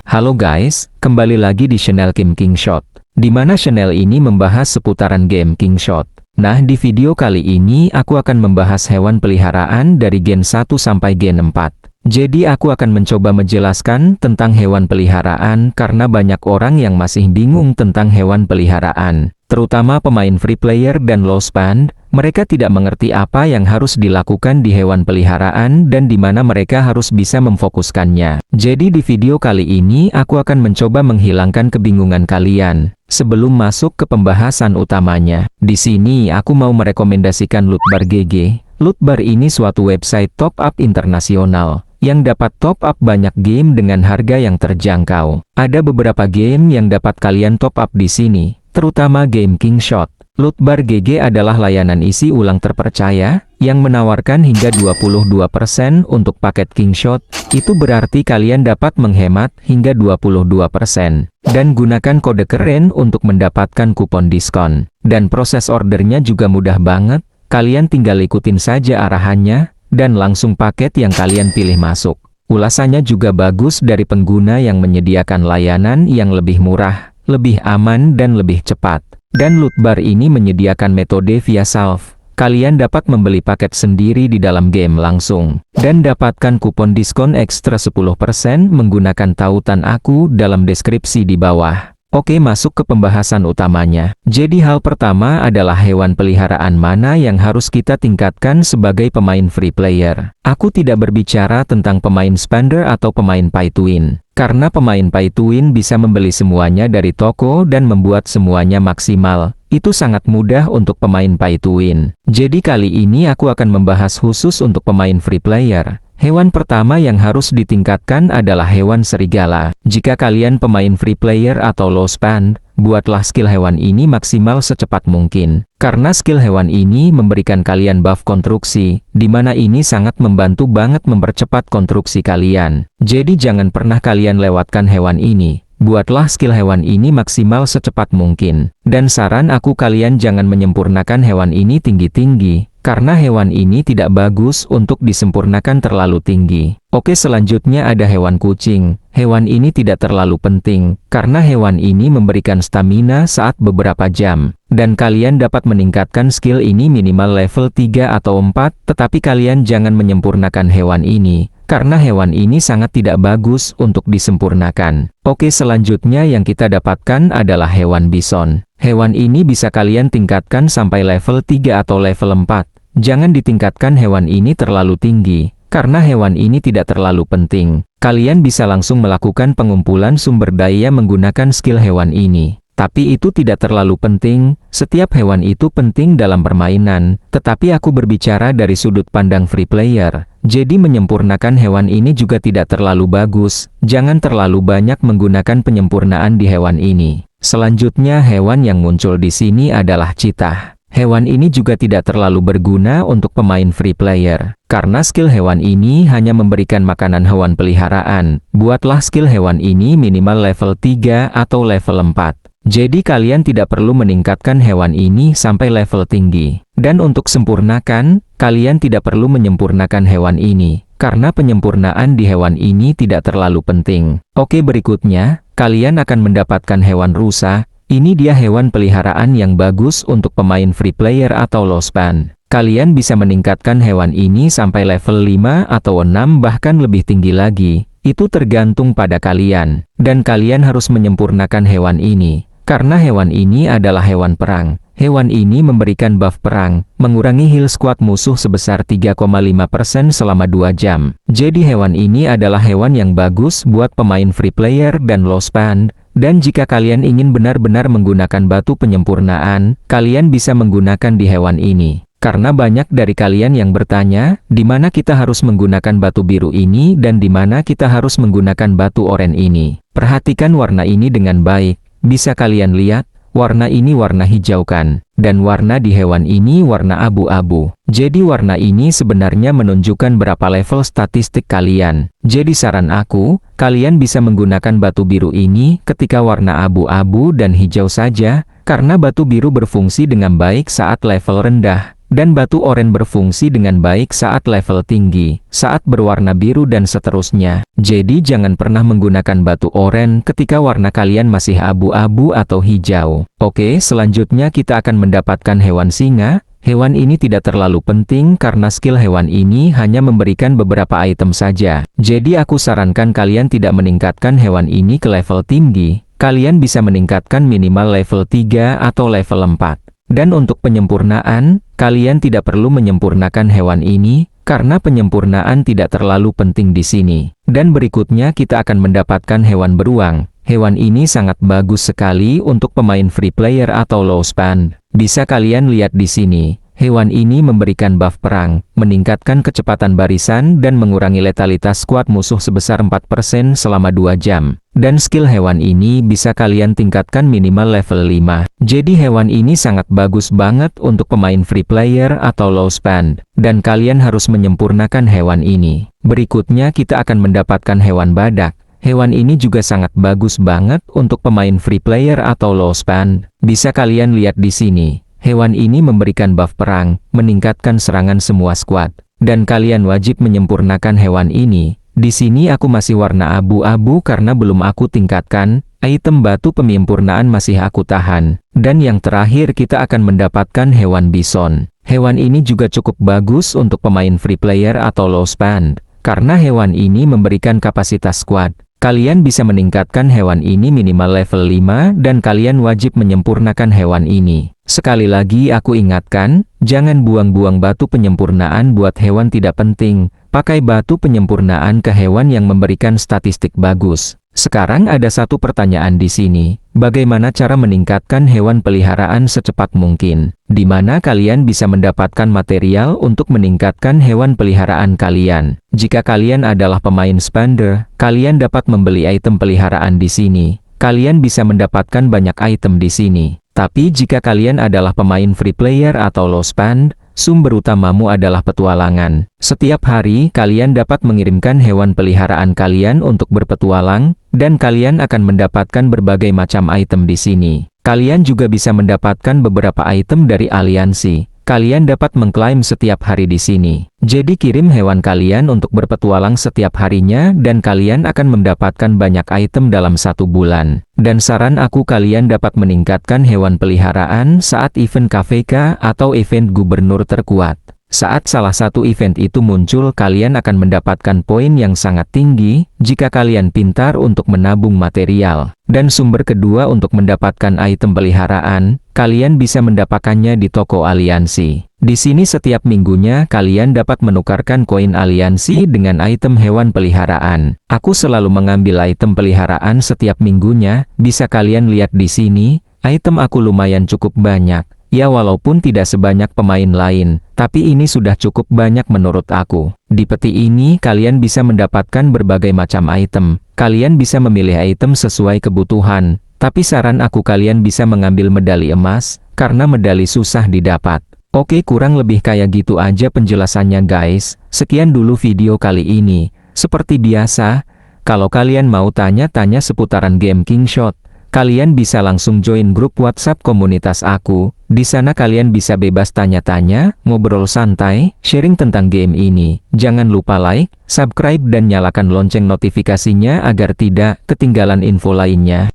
Halo guys, kembali lagi di channel Game King Shot, di mana channel ini membahas seputaran game King Shot. Nah, di video kali ini aku akan membahas hewan peliharaan dari Gen 1 sampai Gen 4. Jadi aku akan mencoba menjelaskan tentang hewan peliharaan karena banyak orang yang masih bingung tentang hewan peliharaan. Terutama pemain free player dan low spend, mereka tidak mengerti apa yang harus dilakukan di hewan peliharaan dan di mana mereka harus bisa memfokuskannya. Jadi di video kali ini aku akan mencoba menghilangkan kebingungan kalian. Sebelum masuk ke pembahasan utamanya, di sini aku mau merekomendasikan Lootbar GG. Lootbar ini suatu website top up internasional yang dapat top up banyak game dengan harga yang terjangkau. Ada beberapa game yang dapat kalian top up di sini, terutama game King Shot. Lootbar GG adalah layanan isi ulang terpercaya yang menawarkan hingga 22% untuk paket King Shot. Itu berarti kalian dapat menghemat hingga 22%. Dan gunakan kode keren untuk mendapatkan kupon diskon. Dan proses ordernya juga mudah banget. Kalian tinggal ikutin saja arahannya dan langsung paket yang kalian pilih masuk. Ulasannya juga bagus dari pengguna yang menyediakan layanan yang lebih murah, lebih aman dan lebih cepat. Dan Lootbar ini menyediakan metode via salve. Kalian dapat membeli paket sendiri di dalam game langsung. Dan dapatkan kupon diskon ekstra 10% menggunakan tautan aku dalam deskripsi di bawah. Oke, masuk ke pembahasan utamanya. Jadi hal pertama adalah hewan peliharaan mana yang harus kita tingkatkan sebagai pemain free player. Aku tidak berbicara tentang pemain spender atau pemain pay to win. Karena pemain pay to win bisa membeli semuanya dari toko dan membuat semuanya maksimal. Itu sangat mudah untuk pemain pay to win. Jadi kali ini aku akan membahas khusus untuk pemain free player. Hewan pertama yang harus ditingkatkan adalah hewan serigala. Jika kalian pemain free player atau low spend, buatlah skill hewan ini maksimal secepat mungkin. Karena skill hewan ini memberikan kalian buff konstruksi, di mana ini sangat membantu banget mempercepat konstruksi kalian. Jadi jangan pernah kalian lewatkan hewan ini. Buatlah skill hewan ini maksimal secepat mungkin. Dan saran aku kalian jangan menyempurnakan hewan ini tinggi-tinggi. Karena hewan ini tidak bagus untuk disempurnakan terlalu tinggi. Oke, selanjutnya ada hewan kucing. Hewan ini tidak terlalu penting, karena hewan ini memberikan stamina saat beberapa jam. Dan kalian dapat meningkatkan skill ini minimal level 3 atau 4, tetapi kalian jangan menyempurnakan hewan ini. Karena hewan ini sangat tidak bagus untuk disempurnakan. Oke, selanjutnya yang kita dapatkan adalah hewan bison. Hewan ini bisa kalian tingkatkan sampai level 3 atau level 4. Jangan ditingkatkan hewan ini terlalu tinggi, karena hewan ini tidak terlalu penting. Kalian bisa langsung melakukan pengumpulan sumber daya menggunakan skill hewan ini. Tapi itu tidak terlalu penting, setiap hewan itu penting dalam permainan, tetapi aku berbicara dari sudut pandang free player. Jadi menyempurnakan hewan ini juga tidak terlalu bagus, jangan terlalu banyak menggunakan penyempurnaan di hewan ini. Selanjutnya hewan yang muncul di sini adalah cheetah. Hewan ini juga tidak terlalu berguna untuk pemain free player. Karena skill hewan ini hanya memberikan makanan hewan peliharaan, buatlah skill hewan ini minimal level 3 atau level 4. Jadi kalian tidak perlu meningkatkan hewan ini sampai level tinggi. Dan untuk sempurnakan, kalian tidak perlu menyempurnakan hewan ini. Karena penyempurnaan di hewan ini tidak terlalu penting. Oke, berikutnya, kalian akan mendapatkan hewan rusa. Ini dia hewan peliharaan yang bagus untuk pemain free player atau low spend. Kalian bisa meningkatkan hewan ini sampai level 5 atau 6 bahkan lebih tinggi lagi. Itu tergantung pada kalian. Dan kalian harus menyempurnakan hewan ini. Karena hewan ini adalah hewan perang. Hewan ini memberikan buff perang, mengurangi heal squad musuh sebesar 3,5% selama 2 jam. Jadi hewan ini adalah hewan yang bagus buat pemain free player dan low spend. Dan jika kalian ingin benar-benar menggunakan batu penyempurnaan, kalian bisa menggunakan di hewan ini. Karena banyak dari kalian yang bertanya, di mana kita harus menggunakan batu biru ini dan di mana kita harus menggunakan batu oranye ini. Perhatikan warna ini dengan baik. Bisa kalian lihat, warna ini warna hijau kan, dan warna di hewan ini warna abu-abu. Jadi warna ini sebenarnya menunjukkan berapa level statistik kalian. Jadi saran aku, kalian bisa menggunakan batu biru ini ketika warna abu-abu dan hijau saja, karena batu biru berfungsi dengan baik saat level rendah. dan batu oranye berfungsi dengan baik saat level tinggi, saat berwarna biru dan seterusnya. Jadi jangan pernah menggunakan batu oranye ketika warna kalian masih abu-abu atau hijau. Oke, selanjutnya kita akan mendapatkan hewan singa. Hewan ini tidak terlalu penting karena skill hewan ini hanya memberikan beberapa item saja. Jadi aku sarankan kalian tidak meningkatkan hewan ini ke level tinggi. Kalian bisa meningkatkan minimal level 3 atau level 4. Dan untuk penyempurnaan, kalian tidak perlu menyempurnakan hewan ini, karena penyempurnaan tidak terlalu penting di sini. Dan berikutnya kita akan mendapatkan hewan beruang. Hewan ini sangat bagus sekali untuk pemain free player atau low span. Bisa kalian lihat di sini, hewan ini memberikan buff perang, meningkatkan kecepatan barisan dan mengurangi letalitas squad musuh sebesar 4% selama 2 jam. Dan skill hewan ini bisa kalian tingkatkan minimal level 5. Jadi hewan ini sangat bagus banget untuk pemain free player atau low span. Dan kalian harus menyempurnakan hewan ini. Berikutnya kita akan mendapatkan hewan badak. Hewan ini juga sangat bagus banget untuk pemain free player atau low span. Bisa kalian lihat di sini. Hewan ini memberikan buff perang, meningkatkan serangan semua squad. Dan kalian wajib menyempurnakan hewan ini. Di sini aku masih warna abu-abu karena belum aku tingkatkan. Item batu penyempurnaan masih aku tahan. Dan yang terakhir kita akan mendapatkan hewan bison. Hewan ini juga cukup bagus untuk pemain free player atau low span. Karena hewan ini memberikan kapasitas squad. Kalian bisa meningkatkan hewan ini minimal level 5 dan kalian wajib menyempurnakan hewan ini. Sekali lagi aku ingatkan, jangan buang-buang batu penyempurnaan buat hewan tidak penting. Pakai batu penyempurnaan ke hewan yang memberikan statistik bagus. Sekarang ada satu pertanyaan di sini. Bagaimana cara meningkatkan hewan peliharaan secepat mungkin? Di mana kalian bisa mendapatkan material untuk meningkatkan hewan peliharaan kalian? Jika kalian adalah pemain spender, kalian dapat membeli item peliharaan di sini. Kalian bisa mendapatkan banyak item di sini. Tapi jika kalian adalah pemain free player atau low spend, sumber utamamu adalah petualangan. Setiap hari, kalian dapat mengirimkan hewan peliharaan kalian untuk berpetualang, dan kalian akan mendapatkan berbagai macam item di sini. Kalian juga bisa mendapatkan beberapa item dari aliansi. Kalian dapat mengklaim setiap hari di sini. Jadi kirim hewan kalian untuk berpetualang setiap harinya dan kalian akan mendapatkan banyak item dalam 1 bulan. Dan saran aku kalian dapat meningkatkan hewan peliharaan saat event KVK atau event gubernur terkuat. Saat salah satu event itu muncul, kalian akan mendapatkan poin yang sangat tinggi jika kalian pintar untuk menabung material. Dan sumber kedua untuk mendapatkan item peliharaan, kalian bisa mendapatkannya di toko aliansi. Di sini setiap minggunya kalian dapat menukarkan koin aliansi dengan item hewan peliharaan. Aku selalu mengambil item peliharaan setiap minggunya, bisa kalian lihat di sini, item aku lumayan cukup banyak. Ya walaupun tidak sebanyak pemain lain, tapi ini sudah cukup banyak menurut aku. Di peti ini kalian bisa mendapatkan berbagai macam item. Kalian bisa memilih item sesuai kebutuhan, tapi saran aku kalian bisa mengambil medali emas, karena medali susah didapat. Oke, kurang lebih kayak gitu aja penjelasannya guys. Sekian dulu video kali ini. Seperti biasa, kalau kalian mau tanya-tanya seputaran game King Shot, kalian bisa langsung join grup WhatsApp komunitas aku. Di sana kalian bisa bebas tanya-tanya, ngobrol santai, sharing tentang game ini. Jangan lupa like, subscribe dan nyalakan lonceng notifikasinya agar tidak ketinggalan info lainnya.